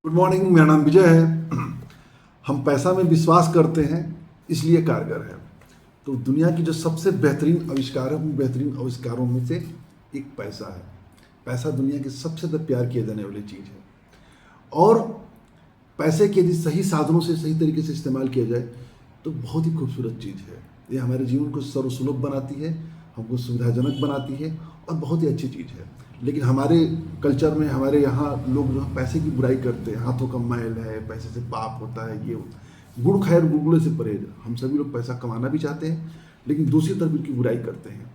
Good morning. मेरा नाम विजय है। हम पैसा में विश्वास करते हैं, इसलिए कारगर है। तो दुनिया की जो सबसे बेहतरीन आविष्कार है, उन बेहतरीन आविष्कारों में से एक पैसा है। पैसा दुनिया की सबसे ज़्यादा प्यार किया जाने वाली चीज़ है। और पैसे के यदि सही साधनों से सही तरीके से इस्तेमाल किया जाए तो बहुत ही खूबसूरत चीज़ है। ये हमारे जीवन को सर्वसुलभ बनाती है, हमको सुविधाजनक बनाती है और बहुत ही अच्छी चीज़ है। लेकिन हमारे कल्चर में, हमारे यहाँ लोग जो है पैसे की बुराई करते हैं। हाथों का मैल है, पैसे से पाप होता है, ये गुड़ खैर गुलगुले से परहेज। हम सभी लोग पैसा कमाना भी चाहते हैं, लेकिन दूसरी तरफ इनकी बुराई करते हैं।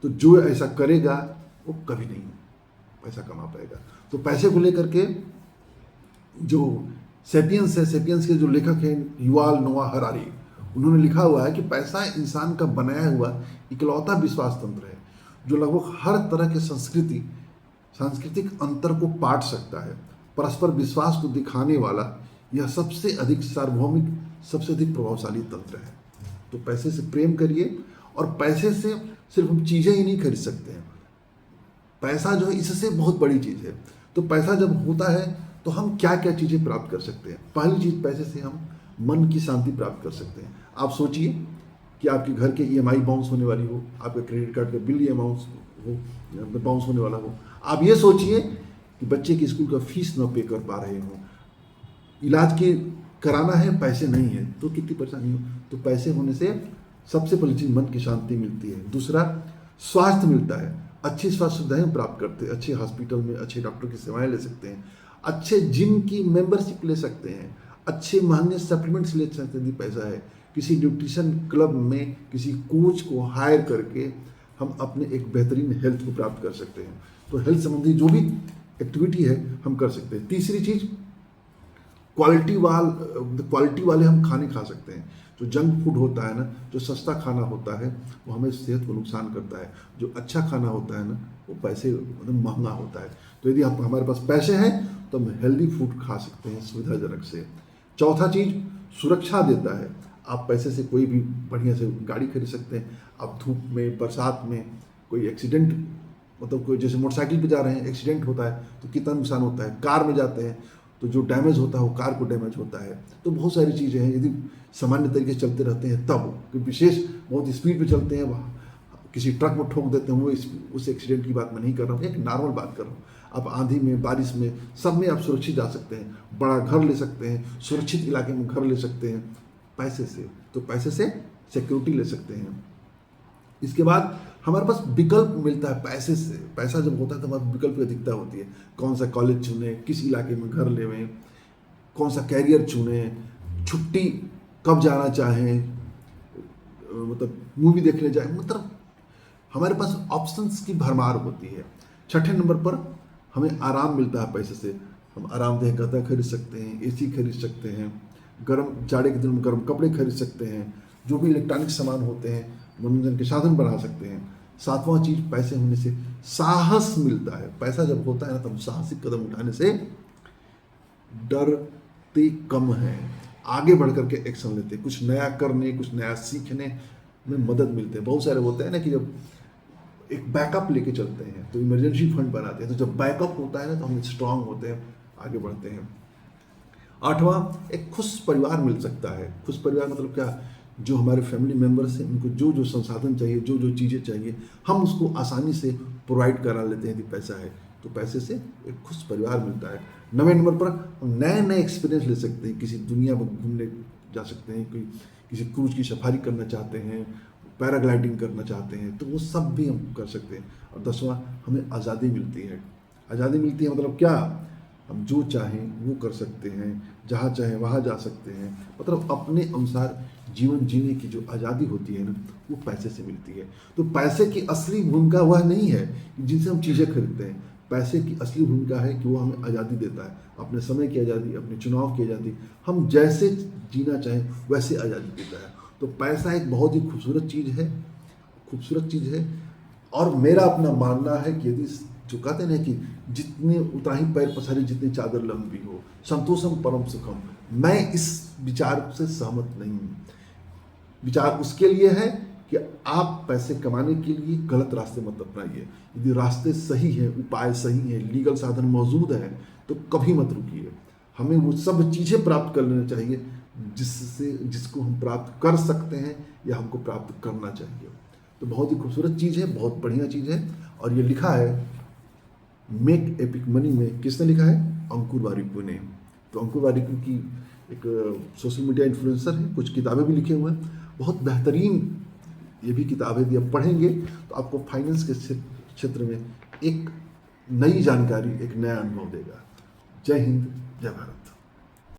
तो जो ऐसा करेगा वो कभी नहीं पैसा कमा पाएगा। तो पैसे को लेकर के जो सेपियंस है, सेपियंस के जो लेखक हैं युवाल नोआ हरारी, उन्होंने लिखा हुआ है कि पैसा इंसान का बनाया हुआ इकलौता विश्वास तंत्र है जो लगभग हर तरह के सांस्कृतिक अंतर को पाट सकता है। परस्पर विश्वास को दिखाने वाला यह सबसे अधिक सार्वभौमिक, सबसे अधिक प्रभावशाली तंत्र है। तो पैसे से प्रेम करिए। और पैसे से सिर्फ हम चीज़ें ही नहीं खरीद सकते हैं, पैसा जो है इससे बहुत बड़ी चीज़ है। तो पैसा जब होता है तो हम क्या क्या चीज़ें प्राप्त कर सकते हैं। पहली चीज़, पैसे से हम मन की शांति प्राप्त कर सकते हैं। आप सोचिए कि आपके घर के ईएमआई बाउंस होने वाली हो, आपके क्रेडिट कार्ड का बिल ये बाउंस होने वाला हो। आप ये सोचिए कि बच्चे की स्कूल का फीस ना पे कर पा रहे हो, इलाज के कराना है, पैसे नहीं है, तो कितनी परेशानी हो। तो पैसे होने से सबसे पहली चीज़ मन की शांति मिलती है। दूसरा, स्वास्थ्य मिलता है। अच्छी स्वास्थ्य सुविधाएं प्राप्त करते हैं, अच्छे हॉस्पिटल में अच्छे डॉक्टर की सेवाएं ले सकते हैं, अच्छे जिम की मेंबरशिप ले सकते हैं, अच्छे महंगे सप्लीमेंट्स ले सकते हैं यदि पैसा है। किसी न्यूट्रिशन क्लब में किसी कोच को हायर करके हम अपने एक बेहतरीन हेल्थ को प्राप्त कर सकते हैं। तो हेल्थ संबंधी जो भी एक्टिविटी है हम कर सकते हैं। तीसरी चीज़, क्वालिटी वाले हम खाने खा सकते हैं। जो जंक फूड होता है ना, जो सस्ता खाना होता है, वो हमें सेहत को नुकसान करता है। जो अच्छा खाना होता है ना, वो पैसे मतलब महंगा होता है। तो यदि आप हमारे पास पैसे हैं तो हम हेल्दी फूड खा सकते हैं सुविधाजनक से। चौथा चीज़, सुरक्षा देता है। आप पैसे से कोई भी बढ़िया से गाड़ी खरीद सकते हैं। आप धूप में, बरसात में कोई एक्सीडेंट, मतलब कोई जैसे मोटरसाइकिल पे जा रहे हैं, एक्सीडेंट होता है तो कितना नुकसान होता है। कार में जाते हैं तो जो डैमेज होता है वो कार को डैमेज होता है। तो बहुत सारी चीज़ें हैं। यदि सामान्य तरीके से चलते रहते हैं तब, कि विशेष बहुत स्पीड पे चलते हैं, किसी ट्रक में ठोक देते हैं, वो उस एक्सीडेंट की बात मैं नहीं कर रहा हूँ, एक नॉर्मल बात कर रहा हूँ। आप आंधी में, बारिश में, सब में आप सुरक्षित जा सकते हैं। बड़ा घर ले सकते हैं, सुरक्षित इलाके में घर ले सकते हैं पैसे से। तो पैसे से सिक्योरिटी ले सकते हैं। इसके बाद हमारे पास विकल्प मिलता है पैसे से। पैसा जब होता है तो हमारे विकल्प की अधिकता होती है। कौन सा कॉलेज चुने, किस इलाके में घर लेवें, कौन सा कैरियर चुने, छुट्टी कब जाना चाहें, मतलब मूवी देखने जाए, मतलब हमारे पास ऑप्शंस की भरमार होती है। छठे नंबर पर हमें आराम मिलता है पैसे से। हम आरामदेह गद्दा खरीद सकते हैं, एसी खरीद सकते हैं, गर्म जाड़े के दिन में गर्म कपड़े खरीद सकते हैं, जो भी इलेक्ट्रॉनिक सामान होते हैं मनोरंजन के साधन बना सकते हैं। सातवां चीज़, पैसे होने से साहस मिलता है। पैसा जब होता है ना, तो हम साहसिक कदम उठाने से डरते कम हैं, आगे बढ़ करके एक्शन लेते हैं, कुछ नया करने, कुछ नया सीखने में मदद मिलते हैं। बहुत सारे होते हैं ना कि जब एक बैकअप लेके चलते हैं तो इमरजेंसी फंड बनाते हैं। तो जब बैकअप होता है ना तो हम स्ट्रांग होते हैं, आगे बढ़ते हैं। आठवां, एक खुश परिवार मिल सकता है। खुश परिवार मतलब क्या, जो हमारे फैमिली मेम्बर्स हैं उनको जो जो संसाधन चाहिए, जो जो चीज़ें चाहिए, हम उसको आसानी से प्रोवाइड करा लेते हैं यदि पैसा है। तो पैसे से एक खुश परिवार मिलता है। 9वें नंबर पर हम नए नए एक्सपीरियंस ले सकते हैं। किसी दुनिया में घूमने जा सकते हैं, कोई किसी क्रूज की सफारी करना चाहते हैं, पैराग्लाइडिंग करना चाहते हैं, तो वो सब भी हम कर सकते हैं। और 10वां, हमें आज़ादी मिलती है। आज़ादी मिलती है मतलब क्या, हम जो चाहें वो कर सकते हैं, जहाँ चाहें वहाँ जा सकते हैं। मतलब अपने अनुसार जीवन जीने की जो आज़ादी होती है ना, वो पैसे से मिलती है। तो पैसे की असली भूमिका वह नहीं है जिनसे हम चीज़ें खरीदते हैं। पैसे की असली भूमिका है कि वो हमें आज़ादी देता है, अपने समय की आज़ादी, अपने चुनाव की आज़ादी, हम जैसे जीना चाहें वैसे आज़ादी देता है। तो पैसा एक बहुत ही खूबसूरत चीज़ है। और मेरा अपना मानना है कि यदि, जो कहते हैं ना कि जितने उतना ही पैर पसारी जितनी चादर लंबी हो, संतोषम परम सुखम, मैं इस विचार से सहमत नहीं हूँ। विचार उसके लिए है कि आप पैसे कमाने के लिए गलत रास्ते मत अपनाइए। यदि रास्ते सही हैं, उपाय सही हैं, लीगल साधन मौजूद हैं, तो कभी मत रुकिए। हमें वो सब चीज़ें प्राप्त कर लेना चाहिए जिसको हम प्राप्त कर सकते हैं या हमको प्राप्त करना चाहिए। तो बहुत ही खूबसूरत चीज़ है, बहुत बढ़िया चीज़ है। और ये लिखा है मेक एपिक मनी में, किसने लिखा है? अंकुर वारिकू ने। तो अंकुर वारिकू की एक सोशल मीडिया इन्फ्लुएंसर है, कुछ किताबें भी लिखे हुए हैं, बहुत बेहतरीन ये भी किताब है। आप पढ़ेंगे तो आपको फाइनेंस के क्षेत्र में एक नई जानकारी, एक नया अनुभव देगा। जय हिंद, जय भारत।